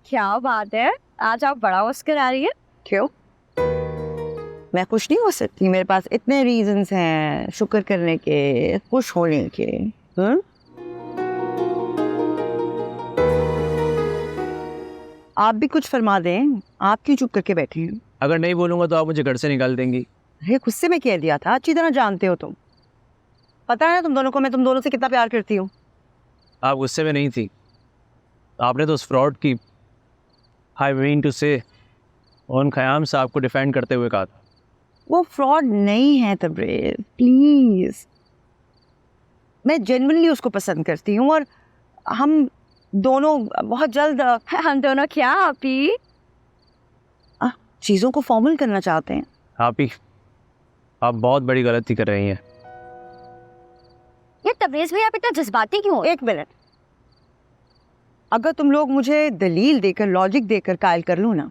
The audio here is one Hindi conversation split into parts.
क्या बात है, आज आप बड़ा मुस्कुरा आ रही है। क्यों? मैं खुश नहीं हो सकती? मेरे पास इतने रीजंस हैं शुक्र करने के, खुश होने के। आप भी कुछ फरमा दें, आप क्यों चुप करके बैठी हैं? अगर नहीं बोलूंगा तो आप मुझे घर से निकाल देंगी। अरे गुस्से में कह दिया था, अच्छी तरह जानते हो तुम। पता है ना तुम दोनों को मैं तुम दोनों से कितना प्यार करती हूँ। आप गुस्से में नहीं थी, आपने तो उस फ्रॉड की, आई मीन टू से, उन ख़याम साहब को डिफेंड करते हुए कहा था। वो फ्रॉड नहीं है तब्रेज़, प्लीज। मैं जेन्युइनली उसको पसंद करती हूँ और हम दोनों बहुत जल्द हम दोनों क्या आप ही? चीज़ों को फॉर्मल करना चाहते हैं। आप बहुत बड़ी गलती कर रही हैं। ये तबरेज़ भाई आप इतना जज्बाती क्यों हो? एक मिनट, अगर तुम लोग मुझे दलील देकर, लॉजिक देकर कायल कर लो ना,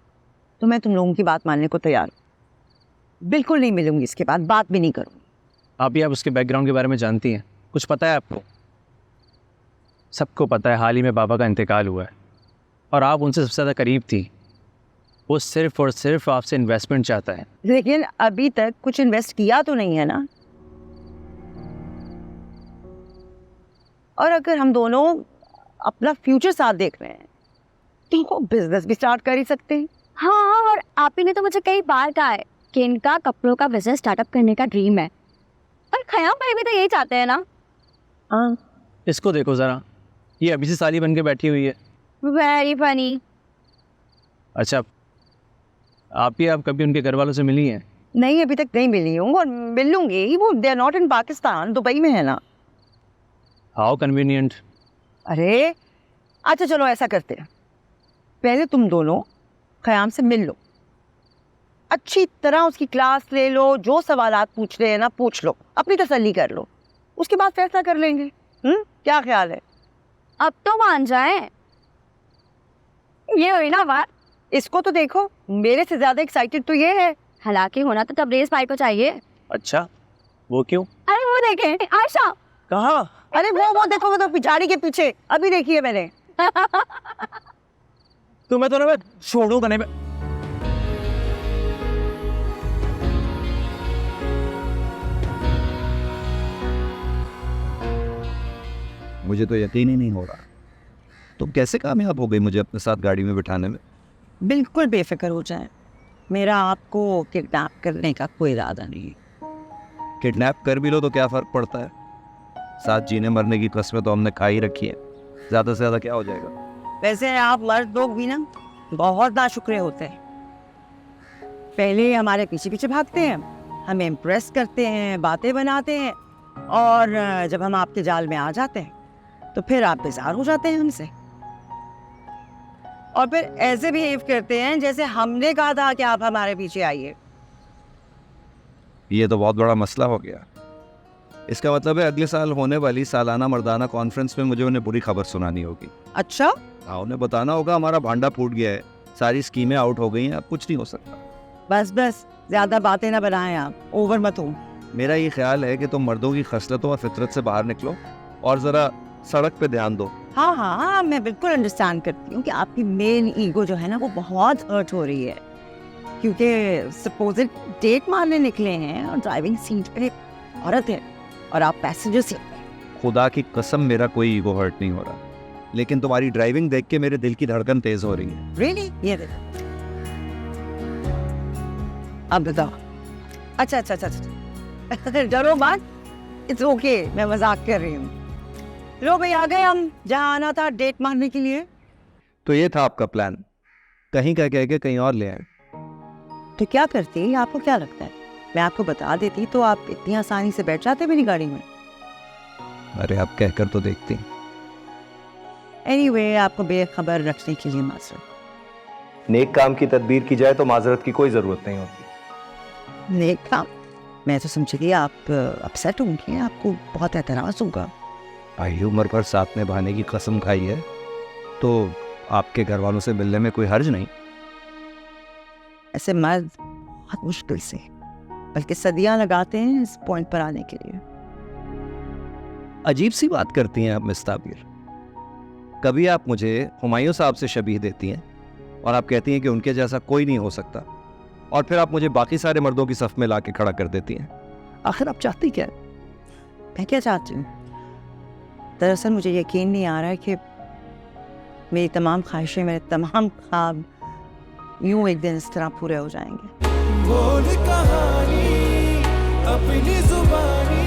तो मैं तुम लोगों की बात मानने को तैयार हूँ। बिल्कुल नहीं मिलूंगी, इसके बाद बात भी नहीं करूँगी। आप उसके बैकग्राउंड के बारे में जानती हैं? कुछ पता है आपको? सबको पता है हाल ही में बाबा का इंतकाल हुआ है और आप उनसे सबसे ज़्यादा करीब थी। वो सिर्फ और सिर्फ आपसे इन्वेस्टमेंट चाहता है। लेकिन अभी तक कुछ इन्वेस्ट किया तो नहीं है ना। और अगर हम दोनों अपना फ्यूचर साथ देख रहे हैं तो वो बिजनेस भी स्टार्ट कर ही सकते हैं। हाँ, और आप ही ने तो मुझे कई बार कहा है कि इनका कपड़ों का बिजनेस स्टार्टअप करने का ड्रीम है, और खयाम भाई भी तो यही चाहते हैं ना। हाँ, इसको देखो ज़रा, ये अभी से साली बन के बैठी हुई है। Very funny. अच्छा, आप कभी उनके घर वालों से मिली हैं? नहीं, अभी तक नहीं मिली हूँ और मिलूंगी। वो they are not in Pakistan, Dubai में है ना। How convenient. अरे अच्छा चलो ऐसा करते हैं, पहले तुम दोनों खयाम से मिल लो, अच्छी तरह उसकी क्लास ले लो, जो सवालात पूछ रहे हैं ना पूछ लो, अपनी तसल्ली कर लो, उसके बाद फैसला कर लेंगे। क्या ख्याल है? अब तो मान जाए। ये हुई ना बात। इसको तो देखो, मेरे से ज्यादा एक्साइटेड तो ये है। हालांकि होना तो तबरेज़ भाई को चाहिए। अच्छा, वो क्यों? अरे वो देखें आयशा। कहाँ? अरे वो देखो, वो तो पिछाड़ी के पीछे, अभी देखी है मैंने। तुम्हें तो ना मैं छोड़ूंगा नहीं। मुझे तो यकीन ही नहीं हो रहा, तुम कैसे कामयाब हो गई मुझे अपने साथ गाड़ी में बिठाने में। बिल्कुल बेफिक्र हो जाए, मेरा आपको किडनैप करने का कोई इरादा नहीं है। किडनैप कर भी लो तो क्या फ़र्क पड़ता है, साथ जीने मरने की कस्में तो हमने खा ही रखी है, ज़्यादा से ज़्यादा क्या हो जाएगा। वैसे आप मर्द लोग भी ना बहुत नाशुक्रे होते हैं। पहले हमारे पीछे पीछे भागते हैं, हमें इम्प्रेस करते हैं, बातें बनाते हैं, और जब हम आपके जाल में आ जाते हैं तो फिर आप बेजार हो जाते हैं हमसे, और फिर ऐसे बिहेव करते हैं जैसे हमने कहा था कि आप हमारे पीछे आइए। ये तो बहुत बड़ा मसला हो गया। इसका मतलब है अगले साल होने वाली सालाना मर्दाना कॉन्फ्रेंस में मुझे उन्हें बुरी खबर सुनानी होगी। अच्छा, हाँ, उन्हें बताना होगा हमारा भांडा फूट गया है, सारी स्कीमें आउट हो गई हैं, अब कुछ नहीं हो सकता। बस बस ज्यादा बातें ना बनाएं, आप ओवर मत हो। मेरा ये ख्याल है कि तुम मर्दों की खसलतों और फितरत से बाहर निकलो और ज़रा सड़क पे ध्यान दो। हाँ हाँ हाँ, मैं बिल्कुल अंडरस्टैंड करती हूँ कि आपकी मेन ईगो जो है ना वो बहुत हर्ट हो रही है, क्योंकि सपोजिड डेट मारने निकले हैं और ड्राइविंग सीट पे एक औरत है और आप पैसेंजर सीट पे। खुदा की कसम मेरा कोई ईगो हर्ट नहीं हो रहा, लेकिन तुम्हारी ड्राइविंग देख के मेरे दिल की धड़कन तेज हो रही है। रियली? ये देखो, अब बताओ। अच्छा अच्छा अच्छा अच्छा, डरो मत, इट्स ओके, मैं मजाक कर रही हूँ। लो भाई, आ गए हम जहाँ आना था डेट मारने के लिए। तो ये था आपका प्लान, कहीं का कह के कहीं और ले आए। तो क्या करती, आपको क्या लगता है मैं आपको बता देती तो आप इतनी आसानी से बैठ जाते मेरी गाड़ी में? अरे आप कहकर तो देखती। एनीवे, आपको बेखबर रखने के लिए माजरत। नेक काम की तदबीर की जाए तो माजरत की कोई ज़रूरत नहीं होती। नेक काम? मैं तो समझी आप अपसेट होंगे, आपको बहुत एतराज होगा। भाई उम्र पर साथ में बहाने की कसम खाई है तो आपके घर वालों से मिलने में कोई हर्ज नहीं। ऐसे मर्द बहुत मुश्किल से, बल्कि सदियां लगाते हैं इस पॉइंट पर आने के लिए। अजीब सी बात करती हैं आप मिस ताबीर, कभी आप मुझे हुमायूं साहब से शबीह देती हैं और आप कहती हैं कि उनके जैसा कोई नहीं हो सकता, और फिर आप मुझे बाकी सारे मर्दों की सफ में ला के खड़ा कर देती हैं। आखिर आप चाहती क्या है? मैं क्या चाहती हूँ? दरअसल मुझे यकीन नहीं आ रहा है कि मेरी तमाम ख्वाहिशें, मेरे तमाम ख्वाब यूं एक दिन इस तरह पूरे हो जाएंगे। बोल कहानी अपनी जुबानी,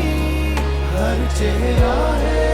हर चेहरा है